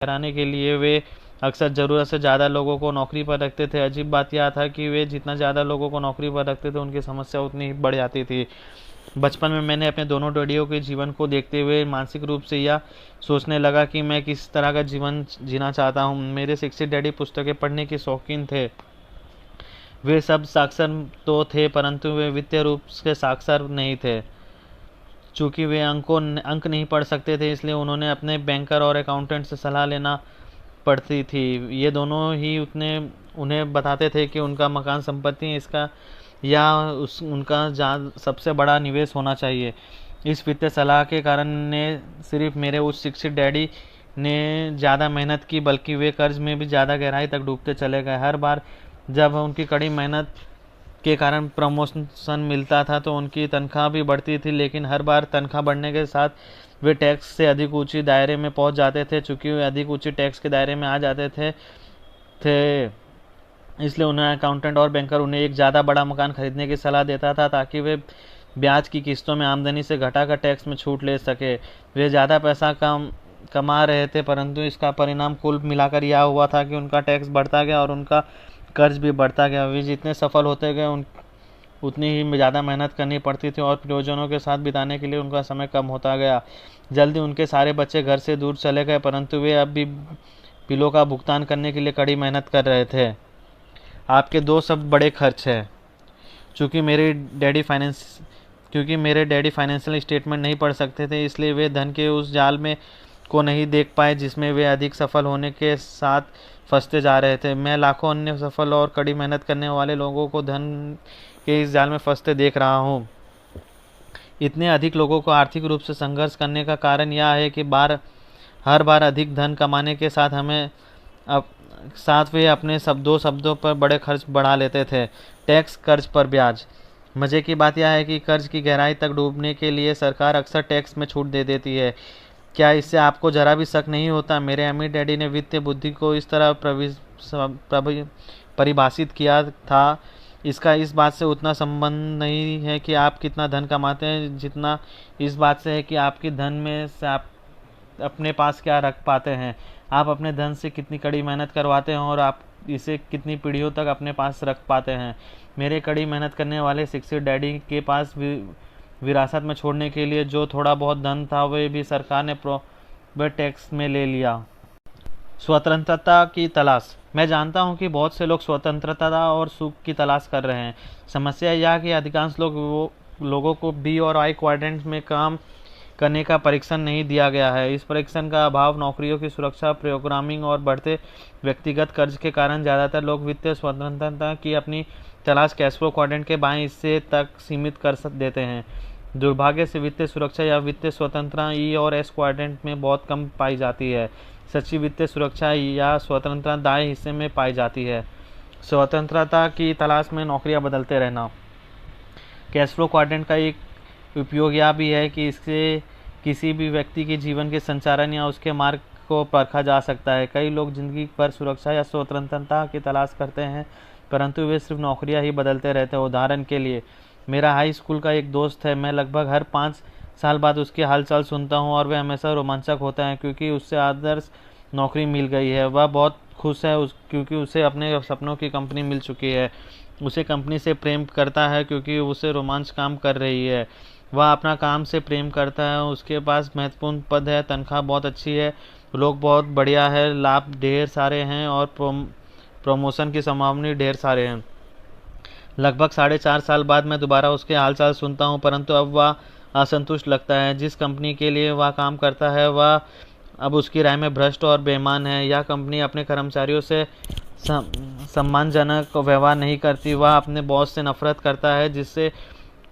कराने के लिए वे अक्सर ज़रूरत से ज़्यादा लोगों को नौकरी पर रखते थे। अजीब बात यह था कि वे जितना ज़्यादा लोगों को नौकरी पर रखते थे, उनकी समस्या उतनी ही बढ़ जाती थी। बचपन में मैंने अपने दोनों डैडियों के जीवन को देखते हुए मानसिक रूप से यह सोचने लगा कि मैं किस तरह का जीवन जीना चाहता हूँ। मेरे शिक्षित डैडी पुस्तकें पढ़ने के शौकीन थे। वे सब साक्षर तो थे, परंतु वे वित्तीय रूप से साक्षर नहीं थे। चूंकि वे अंक नहीं पढ़ सकते थे, इसलिए उन्होंने अपने बैंकर और अकाउंटेंट से सलाह लेना पड़ती थी। ये दोनों ही उन्हें बताते थे कि उनका मकान संपत्ति इसका या उनका सबसे बड़ा निवेश होना चाहिए। इस वित्तीय सलाह के कारण ने सिर्फ मेरे उच्च शिक्षित डैडी ने ज़्यादा मेहनत की, बल्कि वे कर्ज में भी ज़्यादा गहराई तक डूबते चले गए। हर बार जब उनकी कड़ी मेहनत के कारण प्रमोशन मिलता था तो उनकी तनख्वाह भी बढ़ती थी, लेकिन हर बार तनख्वाह बढ़ने के साथ वे टैक्स से अधिक ऊंची दायरे में पहुंच जाते थे। चूंकि वे अधिक ऊंची टैक्स के दायरे में आ जाते थे इसलिए उन्हें अकाउंटेंट और बैंकर उन्हें एक ज़्यादा बड़ा मकान खरीदने की सलाह देता था, ताकि वे ब्याज की किस्तों में आमदनी से घटाकर टैक्स में छूट ले सके। वे ज़्यादा पैसा कमा रहे थे, परंतु इसका परिणाम कुल मिलाकर यह हुआ था कि उनका टैक्स बढ़ता गया और उनका कर्ज भी बढ़ता गया। वे जितने सफल होते गए उतनी ही ज़्यादा मेहनत करनी पड़ती थी और प्रियजनों के साथ बिताने के लिए उनका समय कम होता गया। जल्दी उनके सारे बच्चे घर से दूर चले गए, परंतु वे अब भी बिलों का भुगतान करने के लिए कड़ी मेहनत कर रहे थे। आपके दो सब बड़े खर्च हैं। क्योंकि मेरे डैडी फाइनेंशियल स्टेटमेंट नहीं पढ़ सकते थे, इसलिए वे धन के उस जाल में को नहीं देख पाए जिसमें वे अधिक सफल होने के साथ फंसते जा रहे थे। मैं लाखों अन्य सफल और कड़ी मेहनत करने वाले लोगों को धन के इस जाल में फंसते देख रहा हूँ। इतने अधिक लोगों को आर्थिक रूप से संघर्ष करने का कारण यह है कि हर बार अधिक धन कमाने के साथ वे अपने दो शब्दों पर बड़े खर्च बढ़ा लेते थे। टैक्स, कर्ज पर ब्याज। मजे की बात यह है कि कर्ज की गहराई तक डूबने के लिए सरकार अक्सर टैक्स में छूट दे देती है। क्या इससे आपको जरा भी शक नहीं होता? मेरे अमीर डैडी ने वित्तीय बुद्धि को इस तरह परिभाषित किया था, इसका इस बात से उतना संबंध नहीं है कि आप कितना धन कमाते हैं, जितना इस बात से है कि आपकी धन में से आप अपने पास क्या रख पाते हैं। आप अपने धन से कितनी कड़ी मेहनत करवाते हैं और आप इसे कितनी पीढ़ियों तक अपने पास रख पाते हैं। मेरे कड़ी मेहनत करने वाले शिक्षित डैडी के पास विरासत में छोड़ने के लिए जो थोड़ा बहुत धन था, वह भी सरकार ने प्रॉपर्टी टैक्स में ले लिया। स्वतंत्रता की तलाश। मैं जानता हूं कि बहुत से लोग स्वतंत्रता और सुख की तलाश कर रहे हैं। समस्या यह है कि अधिकांश लोगों को बी और आई क्वाड्रेंट में काम करने का परीक्षण नहीं दिया गया है। इस परीक्षण का अभाव, नौकरियों की सुरक्षा, प्रोग्रामिंग और बढ़ते व्यक्तिगत कर्ज के कारण ज़्यादातर लोग वित्तीय स्वतंत्रता की अपनी तलाश कैश फ्लो क्वाड्रेंट के बाएं हिस्से तक सीमित कर देते हैं। दुर्भाग्य से वित्तीय सुरक्षा या वित्तीय स्वतंत्रता ई और एस क्वाड्रेंट में बहुत कम पाई जाती है। सच्ची वित्तीय सुरक्षा या स्वतंत्रता दाएं हिस्से में पाई जाती है। स्वतंत्रता की तलाश में नौकरियां बदलते रहना। कैश फ्लो क्वाड्रेंट का एक उपयोग यह भी है कि इससे किसी भी व्यक्ति के जीवन के संचालन या उसके मार्ग को परखा जा सकता है। कई लोग जिंदगी भर सुरक्षा या स्वतंत्रता की तलाश करते हैं, परंतु वे सिर्फ नौकरियां ही बदलते रहते हैं। उदाहरण के लिए, मेरा हाई स्कूल का एक दोस्त है। मैं लगभग हर 5 साल बाद उसके हालचाल सुनता हूँ और वह हमेशा रोमांचक होता है क्योंकि उससे आदर्श नौकरी मिल गई है। वह बहुत खुश है क्योंकि उसे अपने सपनों की कंपनी मिल चुकी है। उसे कंपनी से प्रेम करता है क्योंकि उसे रोमांच काम कर रही है। वह अपना काम से प्रेम करता है। उसके पास महत्वपूर्ण पद है, तनख्वाह बहुत अच्छी है, लोग बहुत बढ़िया है, लाभ ढेर सारे हैं और प्रमोशन की संभावना ढेर सारे हैं। लगभग 4.5 साल बाद मैं दोबारा उसके हालचाल सुनता हूँ, परंतु अब वह असंतुष्ट लगता है। जिस कंपनी के लिए वह काम करता है वह अब उसकी राय में भ्रष्ट और बेईमान है। यह कंपनी अपने कर्मचारियों से सम्मानजनक व्यवहार नहीं करती। वह अपने बॉस से नफरत करता है जिससे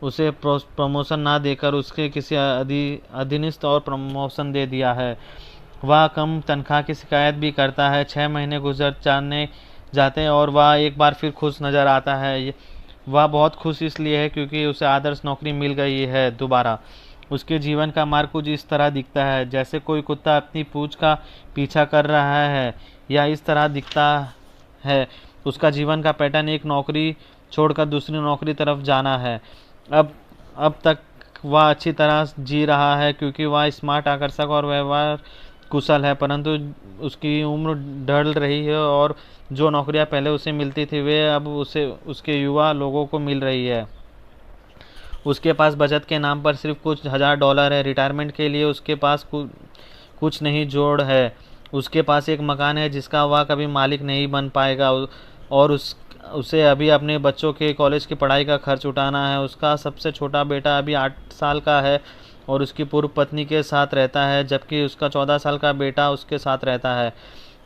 उसे प्रमोशन ना देकर उसके किसी अधीनस्थ और प्रमोशन दे दिया है। वह कम तनख्वाह की शिकायत भी करता है। 6 महीने गुजर जाते हैं और वह एक बार फिर खुश नज़र आता है। वह बहुत खुश इसलिए है क्योंकि उसे आदर्श नौकरी मिल गई है दोबारा। उसके जीवन का मार्ग कुछ इस तरह दिखता है जैसे कोई कुत्ता अपनी पूंछ का पीछा कर रहा है, या इस तरह दिखता है। उसका जीवन का पैटर्न एक नौकरी छोड़कर दूसरी नौकरी तरफ जाना है। अब तक वह अच्छी तरह जी रहा है क्योंकि वह स्मार्ट, आकर्षक और व्यवहार कुशल है, परंतु उसकी उम्र ढल रही है और जो नौकरियां पहले उसे मिलती थी वे अब उसे उसके युवा लोगों को मिल रही है। उसके पास बचत के नाम पर सिर्फ कुछ $1000 है। रिटायरमेंट के लिए उसके पास कुछ नहीं जोड़ है। उसके पास एक मकान है जिसका वह कभी मालिक नहीं बन पाएगा, और उसे अभी अपने बच्चों के कॉलेज की पढ़ाई का खर्च उठाना है। उसका सबसे छोटा बेटा अभी 8 साल का है और उसकी पूर्व पत्नी के साथ रहता है, जबकि उसका 14 साल का बेटा उसके साथ रहता है।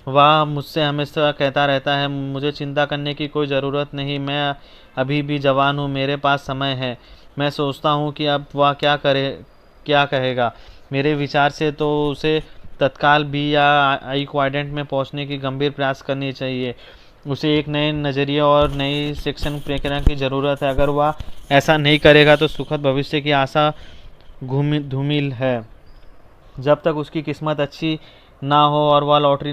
वह मुझसे हमेशा कहता रहता है, मुझे चिंता करने की कोई ज़रूरत नहीं, मैं अभी भी जवान हूँ, मेरे पास समय है। मैं सोचता हूँ कि अब वह क्या कहेगा। मेरे विचार से तो उसे तत्काल बी या आई क्वाड्रेंट में पहुँचने की गंभीर प्रयास करनी चाहिए। उसे एक नए नज़रिए और नई शिक्षण प्रक्रिया की ज़रूरत है। अगर वह ऐसा नहीं करेगा तो सुखद भविष्य की आशा धूमिल है। जब तक उसकी किस्मत अच्छी ना हो और वह लॉटरी